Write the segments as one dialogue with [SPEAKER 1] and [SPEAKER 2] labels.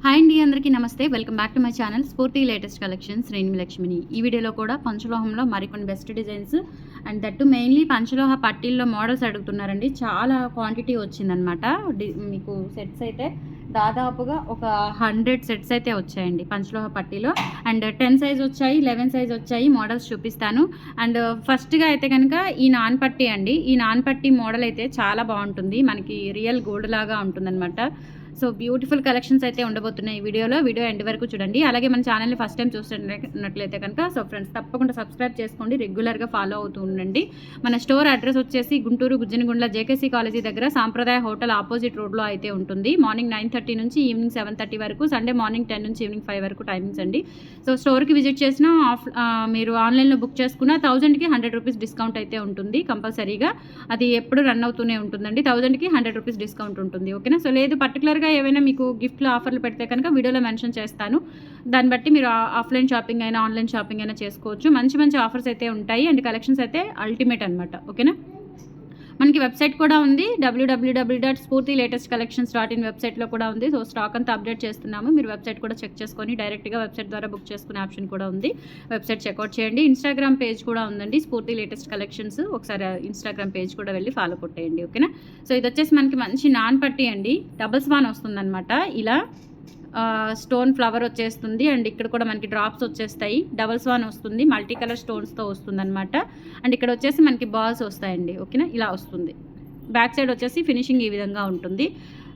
[SPEAKER 1] Hi అండి, అందరికీ నమస్తే. Welcome back to my channel Spoorthi latest collections. నేను లక్ష్మిని. ఈ వీడియోలో కూడా పంచలోహంలో మరికొన్ని best designs and that mainly panchaloha పట్టీల్లో మోడల్స్ అడుగుతున్నారండి. చాలా క్వాంటిటీ వచ్చిందనమాట. మీకు సెట్స్ అయితే దాదాపుగా ఒక 100 సెట్స్ అయితే వచ్చాయండి పంచలోహ పట్టీలో. అండ్ 10 సైజ్ వచ్చాయి, 11 సైజ్ వచ్చాయి. మోడల్స్ చూపిస్తాను. అండ్ ఫస్ట్గా అయితే కనుక ఈ నాన్ పట్టీ అండి. ఈ నాన్ పట్టీ మోడల్ అయితే చాలా బాగుంటుంది. మనకి రియల్ గోల్డ్ లాగా ఉంటుందన్నమాట. సో బ్యూటిఫుల్ కలెక్షన్స్ అయితే ఉండబోతున్నాయి ఈ వీడియోలో. వీడియో ఎండ్ వరకు చూడండి. అలాగే మన ఛానల్ని ఫస్ట్ టైం చూస్తున్నట్లయితే కనుక సో ఫ్రెండ్స్ తప్పకుండా సబ్స్క్రైబ్ చేసుకోండి, రెగ్యులర్గా ఫాలో అవుతూ ఉండండి. మన స్టోర్ అడ్రస్ వచ్చేసి గుంటూరు గుజ్జనగుండ్ల జేకేసీ కాలేజీ దగ్గర సాంప్రదాయ హోటల్ ఆపోజిట్ రోడ్లో అయితే ఉంటుంది. మార్నింగ్ 9:30 నుంచి ఈవినింగ్ 7:30 వరకు, సండే మార్నింగ్ 10 నుంచి ఈవినింగ్ 5 వరకు టైమింగ్స్ అండి. సో స్టోర్కి విజిట్ చేసిన మీరు ఆన్లైన్లో బుక్ చేసుకున్న 1000కి 100 రూపీస్ డిస్కౌంట్ అయితే ఉంటుంది కంపల్సరీగా. అది ఎప్పుడు రన్ అవుతూనే ఉంటుందండి. 1000కి 100 రూపీస్ డిస్కౌంట్ ఉంటుంది. ఓకేనా. సో లేదు పర్టికులర్గా ఏవైనా మీకు గిఫ్ట్లు ఆఫర్లు పెడితే కనుక వీడియోలో మెన్షన్ చేస్తాను. దాన్ని బట్టి మీరు ఆఫ్లైన్ షాపింగ్ అయినా ఆన్లైన్ షాపింగ్ అయినా చేసుకోవచ్చు. మంచి మంచి ఆఫర్స్ అయితే ఉంటాయి అండ్ కలెక్షన్స్ అయితే అల్టిమేట్ అనమాట. ఓకేనా. మనకి వెబ్సైట్ కూడా ఉంది, www.spurtilatestcollections.in వెబ్సైట్లో కూడా ఉంది. సో స్టాక్ అంతా అప్డేట్ చేస్తున్నాము. మీరు వెబ్సైట్ కూడా చెక్ చేసుకొని డైరెక్ట్గా వెబ్సైట్ ద్వారా బుక్ చేసుకునే ఆప్షన్ కూడా ఉంది. వెబ్సైట్ చెక్అవుట్ చేయండి. ఇన్స్టాగ్రామ్ పేజ్ కూడా ఉందండి, స్ఫూర్తి లేటెస్ట్ కలెక్షన్స్. ఒకసారి ఇన్స్టాగ్రామ్ పేజ్ కూడా వెళ్ళి ఫాలో కొట్టేయండి. ఓకేనా. సో ఇది వచ్చేసి మనకి మంచి నాన్ పట్టీ అండి. డబుల్ స్వాన్ వస్తుందన్నమాట. ఇలా స్టోన్ ఫ్లవర్ వచ్చేస్తుంది అండ్ ఇక్కడ కూడా మనకి డ్రాప్స్ వచ్చేస్తాయి. డబల్ స్వాన్ వస్తుంది, మల్టీ కలర్ స్టోన్స్తో వస్తుంది అనమాట. అండ్ ఇక్కడ వచ్చేసి మనకి బాల్స్ వస్తాయండి. ఓకేనా. ఇలా వస్తుంది. బ్యాక్ సైడ్ వచ్చేసి ఫినిషింగ్ ఈ విధంగా ఉంటుంది.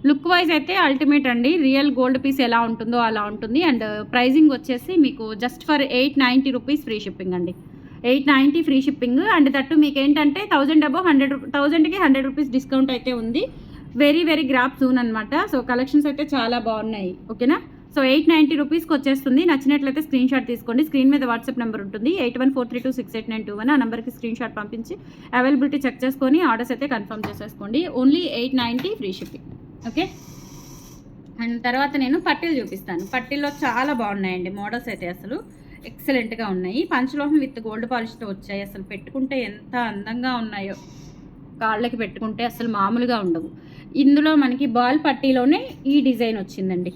[SPEAKER 1] లుక్ వైజ్ అయితే అల్టిమేట్ అండి. రియల్ గోల్డ్ పీస్ ఎలా ఉంటుందో అలా ఉంటుంది. అండ్ ప్రైజింగ్ వచ్చేసి మీకు just for 890 rupees free shipping అండి. 890 ఫ్రీ షిప్పింగ్. అండ్ దట్టు మీకు ఏంటంటే 1000 అబౌవ్ 1000కి 100 రూపీస్ డిస్కౌంట్ అయితే ఉంది. వెరీ వెరీ గ్రాప్ సూన్ అనమాట. సో కలెక్షన్స్ అయితే చాలా బాగున్నాయి. ఓకేనా. సో 890 రూపీస్కి వచ్చేస్తుంది. నచ్చినట్లయితే స్క్రీన్ షాట్ తీసుకోండి. స్క్రీన్ మీద వాట్సాప్ నెంబర్ ఉంటుంది, 8143268921. ఆ నెంబర్కి స్క్రీన్ షాట్ పంపించి అవైలబిలిటీ చెక్ చేసుకొని ఆర్డర్స్ అయితే కన్ఫర్మ్ చేసేసుకోండి. Only 890 free shipping. Okay. And తర్వాత నేను పట్టీలు చూపిస్తాను. పట్టీల్లో చాలా బాగున్నాయండి మోడల్స్ అయితే, అసలు ఎక్సలెంట్గా ఉన్నాయి. పంచలోహం విత్ గోల్డ్ పాలిష్తో వచ్చాయి. అసలు పెట్టుకుంటే ఎంత అందంగా ఉన్నాయో, కాళ్ళకి పెట్టుకుంటే అసలు మామూలుగా ఉండవు. ఇందులో మనకి బాల్ పట్టీలోనే ఈ డిజైన్ వచ్చిందండి.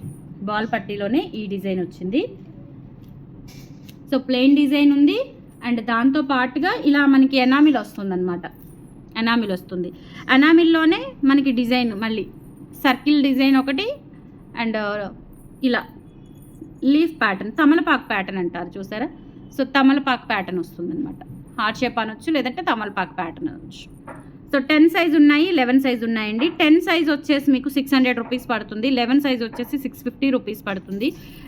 [SPEAKER 1] బాల్ పట్టీలోనే ఈ డిజైన్ వచ్చింది. సో ప్లెయిన్ డిజైన్ ఉంది అండ్ దాంతో పాటుగా ఇలా మనకి ఎనామిల్ వస్తుందన్నమాట. ఎనామిల్ వస్తుంది. ఎనామిల్లోనే మనకి డిజైన్ మళ్ళీ సర్కిల్ డిజైన్ ఒకటి అండ్ ఇలా లీఫ్ ప్యాటర్న్, తమలపాకు ప్యాటర్న్ అంటారు చూసారా. సో తమలపాకు ప్యాటర్న్ వస్తుందన్నమాట. హార్ట్ షేప్ అనొచ్చు, లేదంటే తమలపాకు ప్యాటర్న్ అనొచ్చు. సో 10 సైజ్ ఉన్నాయి, 11 సైజ్ ఉన్నాయండి. 10 సైజ్ వచ్చేసి మీకు 600 రూపీస్ పడుతుంది. 11 సైజ్ వచ్చేసి 650 రూపీస్ పడుతుంది.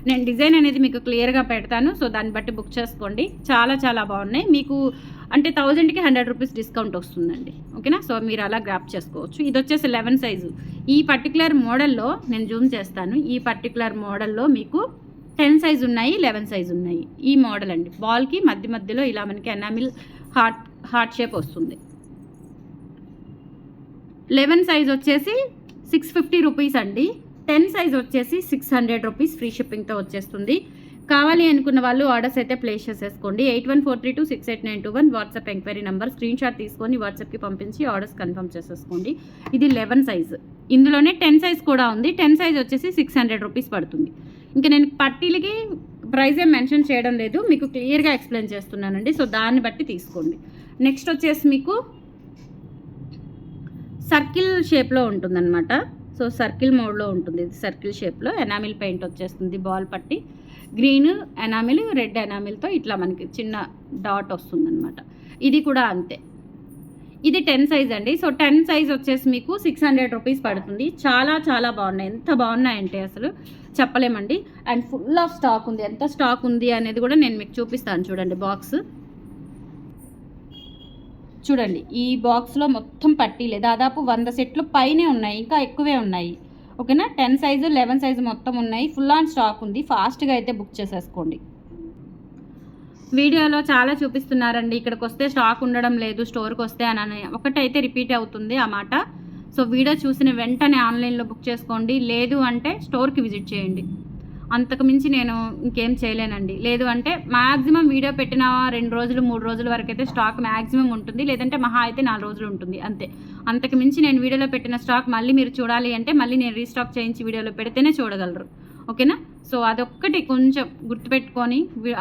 [SPEAKER 1] నేను డిజైన్ అనేది మీకు క్లియర్గా పెడతాను. సో దాన్ని బట్టి బుక్ చేసుకోండి. చాలా చాలా బాగున్నాయి. మీకు అంటే 1000కి 100 రూపీస్ డిస్కౌంట్ వస్తుందండి. ఓకేనా. సో మీరు అలా గ్రాప్ చేసుకోవచ్చు. ఇది వచ్చేసి 11 సైజు. ఈ పర్టికులర్ మోడల్లో నేను జూమ్ చేస్తాను. ఈ పర్టికులర్ మోడల్లో మీకు 10 సైజ్ ఉన్నాయి, 11 సైజ్ ఉన్నాయి. ఈ మోడల్ అండి. బాల్కి మధ్యలో ఇలా మనకి ఎనామిల్ హార్ట్ షేప్ వస్తుంది. 11 సైజ్ వచ్చేసి 650 రూపీస్ అండి. 10 సైజ్ వచ్చేసి 600 రూపీస్ ఫ్రీ షిప్పింగ్తో వచ్చేస్తుంది. కావాలి అనుకున్న వాళ్ళు ఆర్డర్స్ అయితే ప్లేస్ చేసేసుకోండి. 8143268921 WhatsApp enquiry number. Screen shot తీసుకొని వాట్సాప్కి పంపించి ఆర్డర్స్ కన్ఫర్మ్ చేసేసుకోండి. ఇది 11 సైజ్. ఇందులోనే 10 సైజ్ కూడా ఉంది. 10 సైజ్ వచ్చేసి 600 రూపీస్ పడుతుంది. ఇంకా నేను పట్టీలకి ప్రైస్ ఏం మెన్షన్ చేయడం లేదు, మీకు క్లియర్గా ఎక్స్ప్లెయిన్ చేస్తున్నానండి. సో దాన్ని బట్టి తీసుకోండి. నెక్స్ట్ వచ్చేసి మీకు సర్కిల్ షేప్లో ఉంటుందన్నమాట. సో సర్కిల్ మోడ్లో ఉంటుంది. ఇది సర్కిల్ షేప్లో ఎనామిల్ పెయింట్ వచ్చేస్తుంది. బాల్ పట్టి గ్రీన్ ఎనామిల్, రెడ్ ఎనామిల్తో ఇట్లా మనకి చిన్న డాట్ వస్తుందన్నమాట. ఇది కూడా అంతే. ఇది 10 సైజ్ అండి. సో 10 సైజ్ వచ్చేసి మీకు 600 రూపీస్ పడుతుంది. చాలా చాలా బాగున్నాయి. ఎంత బాగున్నాయంటే అసలు చెప్పలేమండి. అండ్ ఫుల్ ఆఫ్ స్టాక్ ఉంది. ఎంత స్టాక్ ఉంది అనేది కూడా నేను మీకు చూపిస్తాను. చూడండి బాక్స్ చూడండి. ఈ బాక్స్లో మొత్తం పట్టీలే. దాదాపు 100 సెట్లు పైనే ఉన్నాయి, ఇంకా ఎక్కువే ఉన్నాయి. ఓకేనా. 10 సైజు 11 సైజు మొత్తం ఉన్నాయి. ఫుల్ ఆన్ స్టాక్ ఉంది. ఫాస్ట్గా అయితే బుక్ చేసేసుకోండి. వీడియోలో చాలా చూపిస్తున్నారండి, ఇక్కడికి వస్తే స్టాక్ ఉండడం లేదు, స్టోర్కి వస్తే అని ఒకటైతే రిపీట్ అవుతుంది ఆ మాట. సో వీడియో చూసిన వెంటనే ఆన్లైన్లో బుక్ చేసుకోండి. లేదు అంటే స్టోర్కి విజిట్ చేయండి. అంతకు మించి నేను ఇంకేం చేయలేనండి. లేదు అంటే మ్యాక్సిమం వీడియో పెట్టిన 2 రోజులు 3 రోజుల వరకు అయితే స్టాక్ మ్యాక్సిమం ఉంటుంది, లేదంటే మహా అయితే 4 రోజులు ఉంటుంది అంతే. అంతకు మించి నేను వీడియోలో పెట్టిన స్టాక్ మళ్ళీ మీరు చూడాలి అంటే మళ్ళీ నేను రీస్టాక్ చేయించి వీడియోలో పెడితేనే చూడగలరు. ఓకేనా. సో అదొక్కటి కొంచెం గుర్తుపెట్టుకొని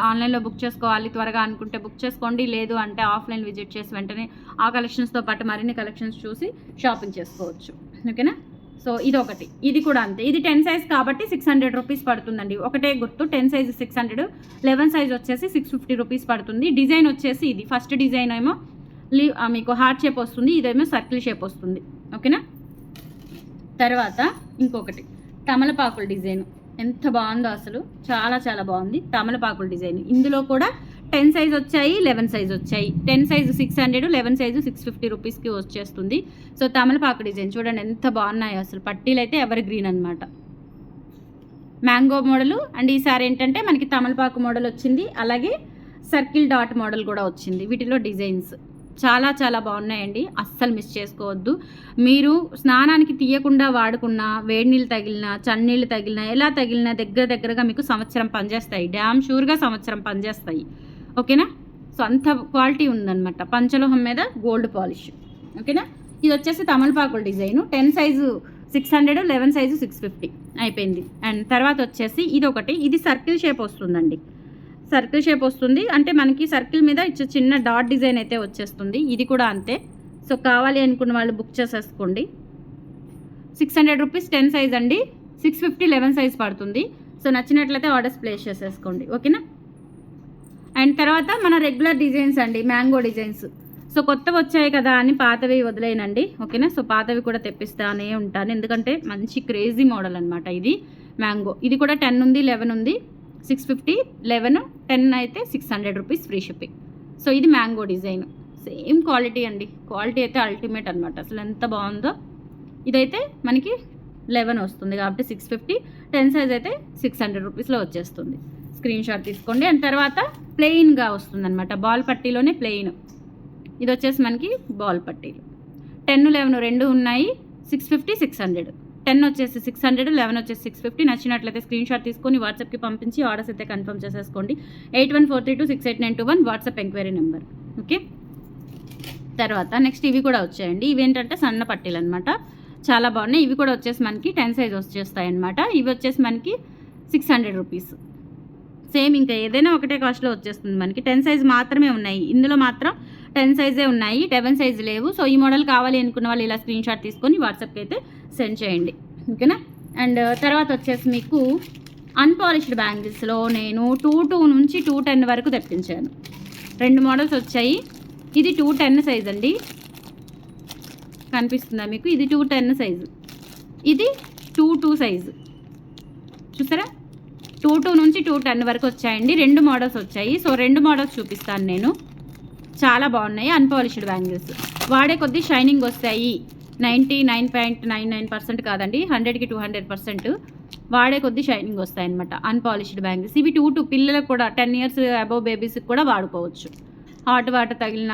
[SPEAKER 1] ఆన్లైన్లో బుక్ చేసుకోవాలి త్వరగా అనుకుంటే బుక్ చేసుకోండి, లేదు అంటే ఆఫ్లైన్ విజిట్ చేసి వెంటనే ఆ కలెక్షన్స్తో పాటు మరిన్ని కలెక్షన్స్ చూసి షాపింగ్ చేసుకోవచ్చు. ఓకేనా. సో ఇదొకటి, ఇది కూడా అంతే. ఇది 10 సైజ్ కాబట్టి 600 రూపీస్ పడుతుందండి. ఒకటే గుర్తు, 10 సైజ్ 600, 11 సైజ్ వచ్చేసి 650 రూపీస్ పడుతుంది. డిజైన్ వచ్చేసి ఇది ఫస్ట్ డిజైన్ ఏమో మీకు హార్ట్ షేప్ వస్తుంది, ఇదేమో సర్కిల్ షేప్ వస్తుంది. ఓకేనా. తర్వాత ఇంకొకటి తమలపాకుల డిజైన్, ఎంత బాగుందో అసలు, చాలా చాలా బాగుంది తమలపాకుల డిజైన్. ఇందులో కూడా 10 సైజ్ వచ్చాయి, 11 సైజ్ వచ్చాయి. 10 సైజు 600, 11 సైజు 650 రూపీస్కి వచ్చేస్తుంది. సో తమలపాకు డిజైన్ చూడండి ఎంత బాగున్నాయి అసలు. పట్టీలు అయితే ఎవర్ గ్రీన్ అనమాట, మ్యాంగో మోడలు. అండ్ ఈసారి ఏంటంటే మనకి తమలపాకు మోడల్ వచ్చింది, అలాగే సర్కిల్ డాట్ మోడల్ కూడా వచ్చింది. వీటిలో డిజైన్స్ చాలా చాలా బాగున్నాయండి, అస్సలు మిస్ చేసుకోవద్దు. మీరు స్నానానికి తీయకుండా వాడుకున్న వేడి నీళ్ళు తగిలినా, చన్నీళ్ళు తగిలినా, ఎలా తగిలినా దగ్గరగా మీకు సంవత్సరం పనిచేస్తాయి, డ్యామ్ షూర్గా సంవత్సరం పనిచేస్తాయి. ఓకేనా. సో అంత క్వాలిటీ ఉందన్నమాట, పంచలోహం మీద గోల్డ్ పాలిష్. ఓకేనా. ఇది వచ్చేసి తమలపాకుల డిజైను, 10 సైజు 600, 11 సైజు 650 అయిపోయింది. అండ్ తర్వాత వచ్చేసి ఇది ఒకటి, ఇది సర్కిల్ షేప్ వస్తుందండి, సర్కిల్ షేప్ వస్తుంది. అంటే మనకి సర్కిల్ మీద చిన్న డాట్ డిజైన్ అయితే వచ్చేస్తుంది. ఇది కూడా అంతే. సో కావాలి అనుకున్న వాళ్ళు బుక్ చేసేసుకోండి. 600 రూపీస్ 10 సైజ్ అండి, 650 11 సైజ్ పడుతుంది. సో నచ్చినట్లయితే ఆర్డర్స్ ప్లేస్ చేసేసుకోండి. ఓకేనా. అండ్ తర్వాత మన రెగ్యులర్ డిజైన్స్ అండి, మ్యాంగో డిజైన్స్. సో కొత్తవి వచ్చాయి కదా అని పాతవి వదిలేనండి. ఓకేనా. సో పాతవి కూడా తెప్పిస్తానే ఉంటాను, ఎందుకంటే మంచి క్రేజీ మోడల్ అనమాట ఇది మ్యాంగో. ఇది కూడా 10 ఉంది, 11 ఉంది, 650, 11, 10 అయితే 600 రూపీస్ ఫ్రీ షిప్పింగ్. సో ఇది మ్యాంగో డిజైన్, సేమ్ క్వాలిటీ అండి, క్వాలిటీ అయితే అల్టిమేట్ అనమాట, అసలు ఎంత బాగుందో. ఇదైతే మనకి 11 వస్తుంది కాబట్టి 650, 10 సైజ్ అయితే 600 రూపీస్లో వచ్చేస్తుంది. స్క్రీన్ షాట్ తీసుకోండి. అండ్ తర్వాత ప్లెయిన్గా వస్తుంది అనమాట, బాల్ పట్టీలోనే ప్లెయిన్. ఇది వచ్చేసి మనకి బాల్ పట్టీలు 10, 11 రెండు ఉన్నాయి, 650, 600. 10 వచ్చేసి 600, 11 వచ్చేసి 650. నచ్చినట్లయితే స్క్రీన్ షాట్ తీసుకొని వాట్సాప్కి పంపించి ఆర్డర్స్ అయితే కన్ఫర్మ్ చేసేసుకోండి. 8143268921 వాట్సాప్ ఎంక్వైరీ నెంబర్. ఓకే. తర్వాత నెక్స్ట్ ఇవి కూడా వచ్చాయండి, ఇవి ఏంటంటే సన్న పట్టీలు అనమాట, చాలా బాగున్నాయి. ఇవి కూడా వచ్చేసి మనకి 10 సైజ్ వచ్చేస్తాయి అనమాట. ఇవి వచ్చేసి మనకి 600 రూపీస్. సేమ్ ఇంకా ఏదైనా ఒకటే కాస్ట్లో వచ్చేస్తుంది మనకి. 10 సైజ్ మాత్రమే ఉన్నాయి, ఇందులో మాత్రం 10 సైజే ఉన్నాయి, 11 సైజ్ లేవు. సో ఈ మోడల్ కావాలి అనుకున్న వాళ్ళు ఇలా స్క్రీన్ షాట్ తీసుకొని వాట్సాప్కి అయితే సెండ్ చేయండి. ఓకేనా. అండ్ తర్వాత వచ్చేసి మీకు అన్పాలిష్డ్ బ్యాంగిల్స్లో నేను 22 నుంచి 210 వరకు తెప్పించాను. 2 మోడల్స్ వచ్చాయి. ఇది 210 సైజ్ అండి, కనిపిస్తుందా మీకు? ఇది 210 సైజు, ఇది 22 సైజు. చూసారా, 22 నుంచి 210 వరకు వచ్చాయండి. 2 మోడల్స్ వచ్చాయి. సో 2 మోడల్స్ చూపిస్తాను నేను, చాలా బాగున్నాయి. అన్పాలిష్డ్ బ్యాంగిల్స్ వాడే కొద్దీ షైనింగ్ వస్తాయి. 99.99% కాదండి, 100కి 200% వాడే కొద్దీ షైనింగ్ వస్తాయి అనమాట అన్పాలిష్డ్ బ్యాంగిల్స్. ఇవి 2 పిల్లలకు కూడా 10 ఇయర్స్ అబవ్ బేబీస్కి కూడా వాడుకోవచ్చు. హాట్ వాటర్ తగిలిన,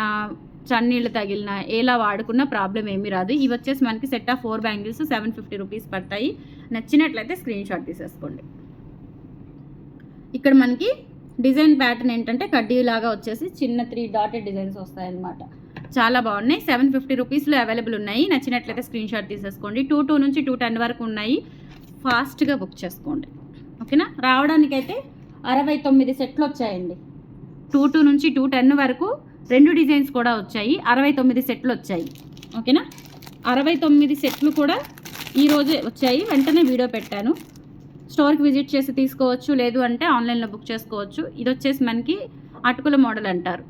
[SPEAKER 1] చన్నీళ్ళు తగిలిన, ఎలా వాడుకున్న ప్రాబ్లం ఏమీ రాదు. ఇవి వచ్చేసి మనకి సెట్ ఆఫ్ 4 బ్యాంగిల్స్ 750 రూపీస్ పడతాయి. నచ్చినట్లయితే స్క్రీన్ షాట్ తీసేసుకోండి. ఇక్కడ మనకి డిజైన్ ప్యాటర్న్ ఏంటంటే కడ్డీలాగా వచ్చేసి చిన్న 3 డాటెడ్ డిజైన్స్ వస్తాయన్నమాట, చాలా బాగున్నాయి. 750 రూపీస్లో అవైలబుల్ ఉన్నాయి. నచ్చినట్లయితే స్క్రీన్ షాట్ తీసేసుకోండి. 22 నుంచి 210 వరకు ఉన్నాయి, ఫాస్ట్గా బుక్ చేసుకోండి. ఓకేనా. రావడానికైతే 69 సెట్లు వచ్చాయండి. 22 నుంచి 210 వరకు 2 డిజైన్స్ కూడా వచ్చాయి, 69 సెట్లు వచ్చాయి. ఓకేనా. 69 సెట్లు కూడా ఈరోజే వచ్చాయి, వెంటనే వీడియో పెట్టాను. స్టోర్కి విజిట్ చేసి తీసుకోవచ్చు, లేదు అంటే ఆన్లైన్లో బుక్ చేసుకోవచ్చు. ఇది వచ్చేసి మనకి అటుకుల మోడల్ అంటారు.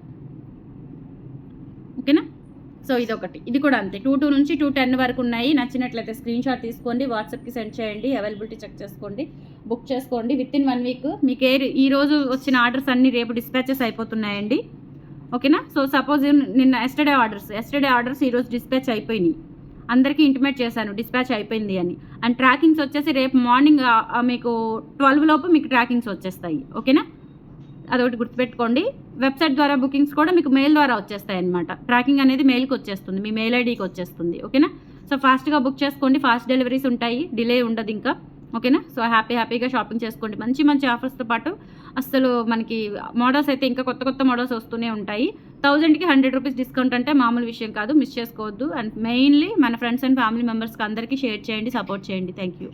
[SPEAKER 1] ఓకేనా. సో ఇదొకటి, ఇది కూడా అంతే. 22 నుంచి 210 వరకు ఉన్నాయి. నచ్చినట్లయితే స్క్రీన్ షాట్ తీసుకోండి, వాట్సాప్కి సెండ్ చేయండి, అవైలబిలిటీ చెక్ చేసుకోండి, బుక్ చేసుకోండి. వితిన్ 1 వీక్ మీకు ఈరోజు వచ్చిన ఆర్డర్స్ అన్నీ రేపు డిస్పాచెస్ అయిపోతున్నాయండి. ఓకేనా. సో సపోజ్ నిన్న ఎస్టర్డే ఆర్డర్స్ ఈరోజు డిస్పాచ్ అయిపోయినాయి, అందరికీ ఇంటిమేట్ చేశాను డిస్పాచ్ అయిపోయింది అని. అండ్ ట్రాకింగ్స్ వచ్చేసి రేపు మార్నింగ్ మీకు 12 లోపు మీకు ట్రాకింగ్స్ వచ్చేస్తాయి. ఓకేనా. అదొకటి గుర్తుపెట్టుకోండి. వెబ్సైట్ ద్వారా బుకింగ్స్ కూడా మీకు మెయిల్ ద్వారా వచ్చేస్తాయి అనమాట. ట్రాకింగ్ అనేది మెయిల్కి వచ్చేస్తుంది, మీ మెయిల్ ఐడికి వచ్చేస్తుంది. ఓకేనా. సో ఫాస్ట్గా బుక్ చేసుకోండి, ఫాస్ట్ డెలివరీస్ ఉంటాయి, డిలే ఉండదు ఇంకా. ఓకేనా. సో హ్యాపీగా షాపింగ్ చేసుకోండి. మంచి ఆఫర్స్తో పాటు అసలు మనకి మోడల్స్ అయితే ఇంకా కొత్త మోడల్స్ వస్తూనే ఉంటాయి. 1000కి 100 రూపీస్ డిస్కౌంట్ అంటే మామూలు విషయం కాదు, మిస్ చేసుకోవద్దు. అండ్ మెయిన్లీ మన ఫ్రెండ్స్ అండ్ ఫ్యామిలీ మెంబర్స్కి అందరికీ షేర్ చేయండి, సపోర్ట్ చేయండి. Thank you.